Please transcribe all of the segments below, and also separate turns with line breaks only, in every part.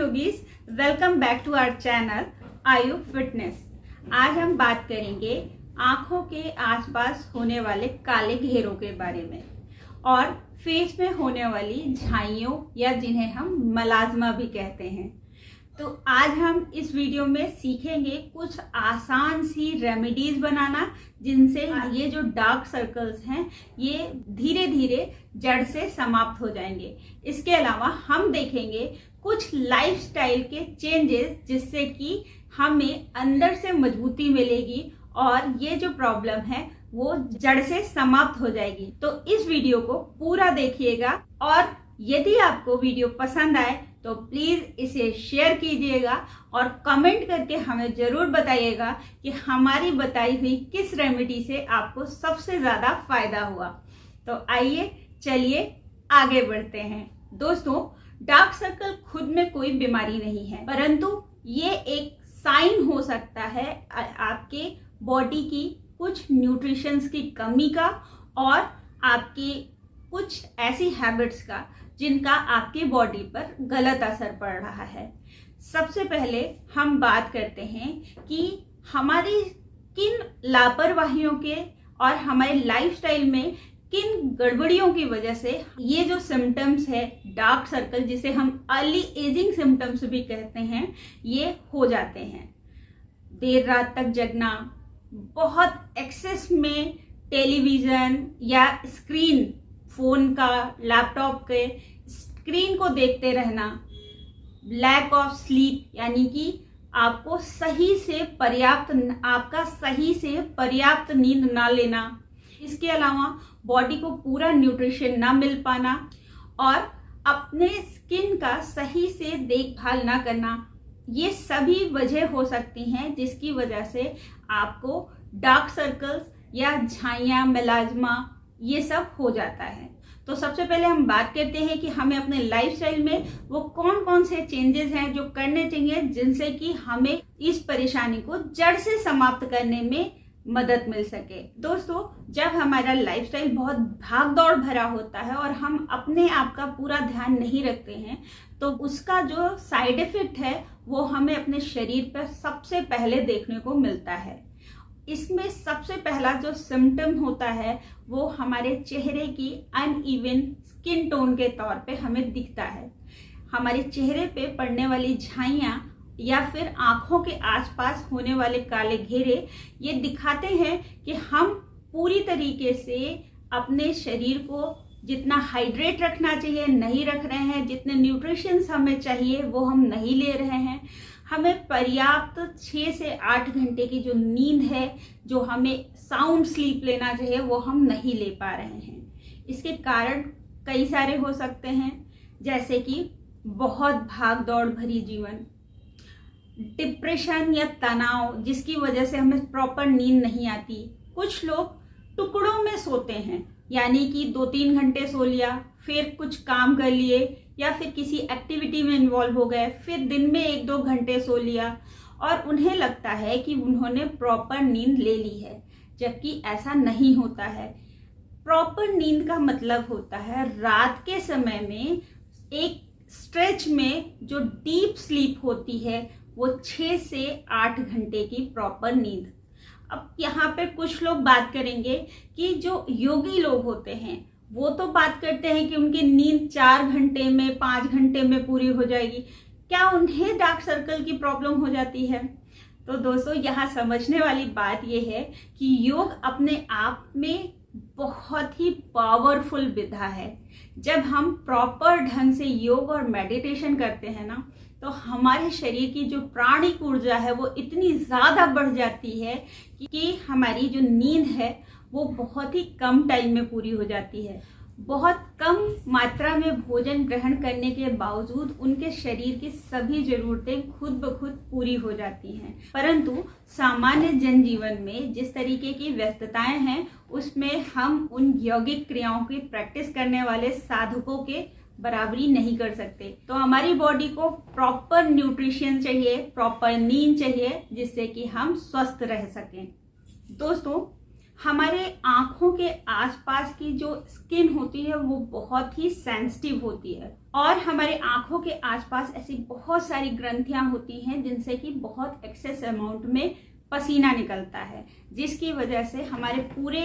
Yogis, welcome back to our channel Aayu fitness. आज हम बात करेंगे आंखों के आसपास होने वाले काले घेरों के बारे में और फेस में होने वाली झाइयों या जिन्हें हम मलाजमा भी कहते हैं। तो आज हम इस वीडियो में सीखेंगे कुछ आसान सी रेमेडीज बनाना जिनसे ये जो डार्क सर्कल्स हैं ये धीरे धीरे जड़ से समाप्त हो जाएंगे। इसके अलावा हम देखेंगे कुछ लाइफस्टाइल के चेंजेस जिससे कि हमें अंदर से मजबूती मिलेगी और ये जो प्रॉब्लम है वो जड़ से समाप्त हो जाएगी। तो इस वीडियो को पूरा देखिएगा और यदि आपको वीडियो पसंद आए तो प्लीज इसे शेयर कीजिएगा और कमेंट करके हमें जरूर बताइएगा कि हमारी बताई हुई किस रेमेडी से आपको सबसे ज्यादा फायदा हुआ। तो आइए चलिए आगे बढ़ते हैं। दोस्तों, डार्क सर्कल खुद में कोई बीमारी नहीं है, परंतु ये एक साइन हो सकता है आपके बॉडी की कुछ न्यूट्रिशंस की कमी का और आपकी कुछ ऐसी हैबिट्स का जिनका आपकी बॉडी पर गलत असर पड़ रहा है। सबसे पहले हम बात करते हैं कि हमारी किन लापरवाहियों के और हमारे लाइफस्टाइल में किन गड़बड़ियों की वजह से ये जो सिम्टम्स है डार्क सर्कल, जिसे हम अर्ली एजिंग सिम्टम्स भी कहते हैं, ये हो जाते हैं। देर रात तक जगना, बहुत एक्सेस में टेलीविजन या स्क्रीन, फोन का, लैपटॉप के स्क्रीन को देखते रहना, लैक ऑफ स्लीप यानी कि आपका सही से पर्याप्त नींद ना लेना, इसके अलावा बॉडी को पूरा न्यूट्रिशन ना मिल पाना और अपने स्किन का सही से देखभाल ना करना, ये सभी वजह हो सकती हैं जिसकी वजह से आपको डार्क सर्कल्स या झाइयाँ, मेलाज्मा ये सब हो जाता है। तो सबसे पहले हम बात करते हैं कि हमें अपने लाइफस्टाइल में वो कौन कौन से चेंजेस हैं जो करने चाहिए जिनसे कि हमें इस परेशानी को जड़ से समाप्त करने में मदद मिल सके। दोस्तों, जब हमारा लाइफस्टाइल बहुत भाग दौड़ भरा होता है और हम अपने आप का पूरा ध्यान नहीं रखते हैं तो उसका जो साइड इफेक्ट है वो हमें अपने शरीर पर सबसे पहले देखने को मिलता है। इसमें सबसे पहला जो सिम्टम होता है वो हमारे चेहरे की अनइवन स्किन टोन के तौर पे हमें दिखता है। हमारे चेहरे पे पड़ने वाली झाइयाँ या फिर आंखों के आसपास होने वाले काले घेरे ये दिखाते हैं कि हम पूरी तरीके से अपने शरीर को जितना हाइड्रेट रखना चाहिए नहीं रख रहे हैं, जितने न्यूट्रिशंस हमें चाहिए वो हम नहीं ले रहे हैं। हमें पर्याप्त 6 से 8 घंटे की जो नींद है, जो हमें साउंड स्लीप लेना चाहिए, वो हम नहीं ले पा रहे हैं। इसके कारण कई सारे हो सकते हैं, जैसे कि बहुत भाग दौड़ भरी जीवन, डिप्रेशन या तनाव जिसकी वजह से हमें प्रॉपर नींद नहीं आती। कुछ लोग टुकड़ों में सोते हैं, यानी कि 2-3 घंटे सो लिया, फिर कुछ काम कर लिए या फिर किसी एक्टिविटी में इन्वॉल्व हो गए, फिर दिन में 1-2 घंटे सो लिया और उन्हें लगता है कि उन्होंने प्रॉपर नींद ले ली है, जबकि ऐसा नहीं होता है। प्रॉपर नींद का मतलब होता है रात के समय में एक स्ट्रेच में जो डीप स्लीप होती है वो 6 से 8 घंटे की प्रॉपर नींद। अब यहाँ पे कुछ लोग बात करेंगे कि जो योगी लोग होते हैं वो तो बात करते हैं कि उनकी नींद 4 घंटे में, 5 घंटे में पूरी हो जाएगी। क्या उन्हें डार्क सर्कल की प्रॉब्लम हो जाती है? तो दोस्तों, यहाँ समझने वाली बात यह है कि योग अपने आप में बहुत ही पावरफुल विधा है। जब हम प्रॉपर ढंग से योग और मेडिटेशन करते हैं ना तो हमारे शरीर की जो प्राणिक ऊर्जा है वो इतनी ज़्यादा बढ़ जाती है कि हमारी जो नींद है वो बहुत ही कम टाइम में पूरी हो जाती है। बहुत कम मात्रा में भोजन ग्रहण करने के बावजूद उनके शरीर की सभी जरूरतें खुद ब खुद पूरी हो जाती हैं। परंतु सामान्य जनजीवन में जिस तरीके की व्यस्तताएं हैं उसमें हम उन यौगिक क्रियाओं की प्रैक्टिस करने वाले साधकों के बराबरी नहीं कर सकते। तो हमारी बॉडी को प्रॉपर न्यूट्रिशन चाहिए, प्रॉपर नींद चाहिए जिससे कि हम स्वस्थ रह सकें। दोस्तों, हमारे आंखों के आसपास की जो स्किन होती है वो बहुत ही सेंसिटिव होती है और हमारे आंखों के आसपास ऐसी बहुत सारी ग्रंथियां होती हैं जिनसे कि बहुत एक्सेस अमाउंट में पसीना निकलता है, जिसकी वजह से हमारे पूरे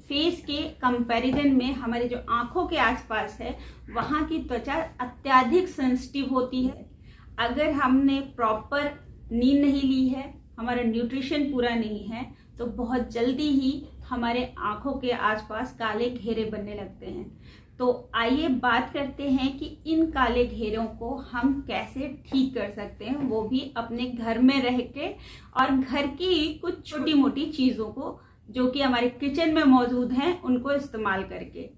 फेस के कंपैरिजन में हमारे जो आंखों के आसपास है वहाँ की त्वचा अत्यधिक सेंसिटिव होती है। अगर हमने प्रॉपर नींद नहीं ली है, हमारा न्यूट्रिशन पूरा नहीं है, तो बहुत जल्दी ही हमारे आंखों के आसपास काले घेरे बनने लगते हैं। तो आइए बात करते हैं कि इन काले घेरों को हम कैसे ठीक कर सकते हैं, वो भी अपने घर में रह के और घर की कुछ छोटी मोटी चीज़ों को जो कि हमारे किचन में मौजूद हैं उनको इस्तेमाल करके।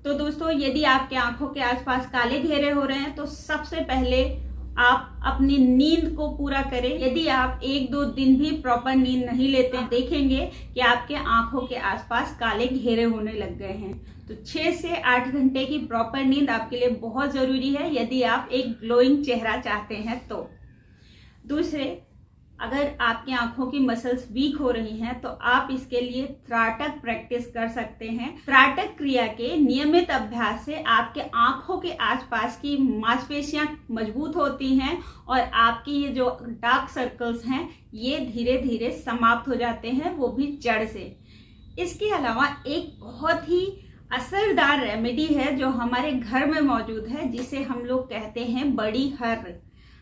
तो दोस्तों, यदि आपके आंखों के आसपास काले घेरे हो रहे हैं तो सबसे पहले आप अपनी नींद को पूरा करें। यदि आप 1-2 दिन भी प्रॉपर नींद नहीं लेते हैं, देखेंगे कि आपके आंखों के आसपास काले घेरे होने लग गए हैं। तो 6 से 8 घंटे की प्रॉपर नींद आपके लिए बहुत जरूरी है यदि आप एक ग्लोइंग चेहरा चाहते हैं तो। दूसरे, अगर आपकी आंखों की मसल्स वीक हो रही हैं तो आप इसके लिए त्राटक प्रैक्टिस कर सकते हैं। त्राटक क्रिया के नियमित अभ्यास से आपके आंखों के आसपास की मांसपेशियां मजबूत होती हैं और आपकी ये जो डार्क सर्कल्स हैं ये धीरे धीरे समाप्त हो जाते हैं, वो भी जड़ से। इसके अलावा एक बहुत ही असरदार रेमेडी है जो हमारे घर में मौजूद है, जिसे हम लोग कहते हैं बड़ी हर्र।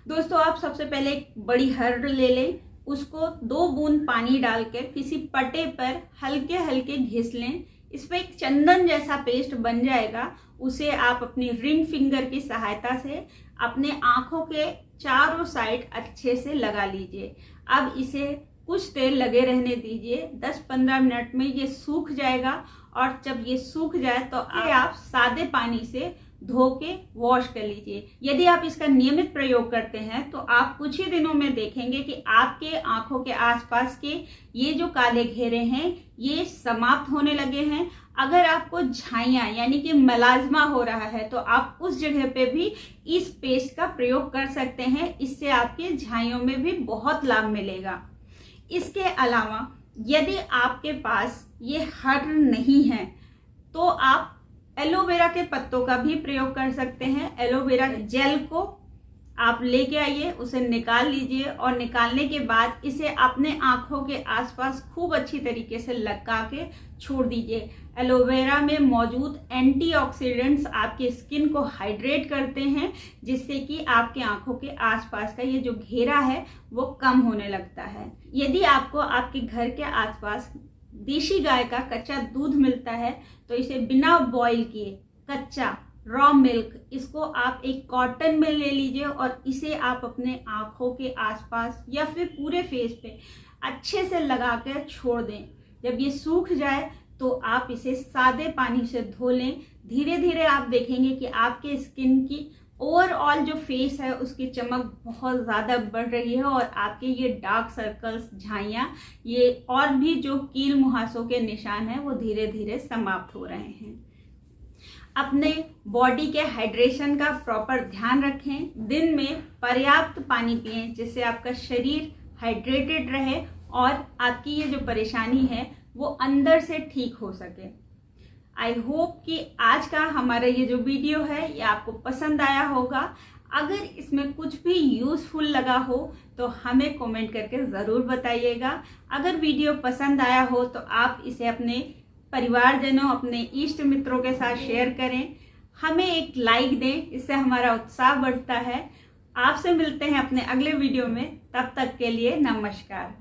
दोस्तों, आप सबसे पहले एक बड़ी हर्र ले लें, उसको 2 बूंद पानी डालकर किसी पटे पर हल्के हल्के घिस लें। इस पर एक चंदन जैसा पेस्ट बन जाएगा। उसे आप अपनी रिंग फिंगर की सहायता से अपने आंखों के चारों साइड अच्छे से लगा लीजिए। अब इसे कुछ देर लगे रहने दीजिए। 10-15 मिनट में ये सूख जाएगा और जब ये सूख जाए तो आप सादे पानी से धो के वॉश कर लीजिए। यदि आप इसका नियमित प्रयोग करते हैं तो आप कुछ ही दिनों में देखेंगे कि आपके आंखों के आसपास के ये जो काले घेरे हैं ये समाप्त होने लगे हैं। अगर आपको झाइयाँ यानी कि मेलाज्मा हो रहा है तो आप उस जगह पे भी इस पेस्ट का प्रयोग कर सकते हैं। इससे आपके झाइयों में भी बहुत लाभ मिलेगा। इसके अलावा यदि आपके पास ये हर्र नहीं है तो आप एलोवेरा के पत्तों का भी प्रयोग कर सकते हैं। एलोवेरा जेल को आप लेके आइए, उसे निकाल लीजिए और निकालने के बाद इसे अपने आंखों के आसपास खूब अच्छी तरीके से लगा के छोड़ दीजिए। एलोवेरा में मौजूद एंटीऑक्सीडेंट्स आपके स्किन को हाइड्रेट करते हैं, जिससे कि आपके आंखों के आसपास का ये जो घेरा है वो कम होने लगता है। यदि आपको आपके घर के आसपास देशी गाय का कच्चा दूध मिलता है तो इसे बिना बॉईल किए कच्चा रॉ मिल्क, इसको आप एक कॉटन में ले लीजिए और इसे आप अपने आंखों के आसपास या फिर पूरे फेस पे अच्छे से लगाकर छोड़ दें। जब ये सूख जाए तो आप इसे सादे पानी से धो लें। धीरे धीरे आप देखेंगे कि आपके स्किन की ओवरऑल जो फेस है उसकी चमक बहुत ज़्यादा बढ़ रही है और आपके ये डार्क सर्कल्स, झाइयाँ, ये और भी जो कील मुहासों के निशान हैं वो धीरे धीरे समाप्त हो रहे हैं। अपने बॉडी के हाइड्रेशन का प्रॉपर ध्यान रखें। दिन में पर्याप्त पानी पिएं जिससे आपका शरीर हाइड्रेटेड रहे और आपकी ये जो परेशानी है वो अंदर से ठीक हो सके। आई होप कि आज का हमारा ये जो वीडियो है ये आपको पसंद आया होगा। अगर इसमें कुछ भी यूज़फुल लगा हो तो हमें कमेंट करके ज़रूर बताइएगा। अगर वीडियो पसंद आया हो तो आप इसे अपने परिवारजनों, अपने इष्ट मित्रों के साथ शेयर करें। हमें एक लाइक दें, इससे हमारा उत्साह बढ़ता है। आपसे मिलते हैं अपने अगले वीडियो में, तब तक के लिए नमस्कार।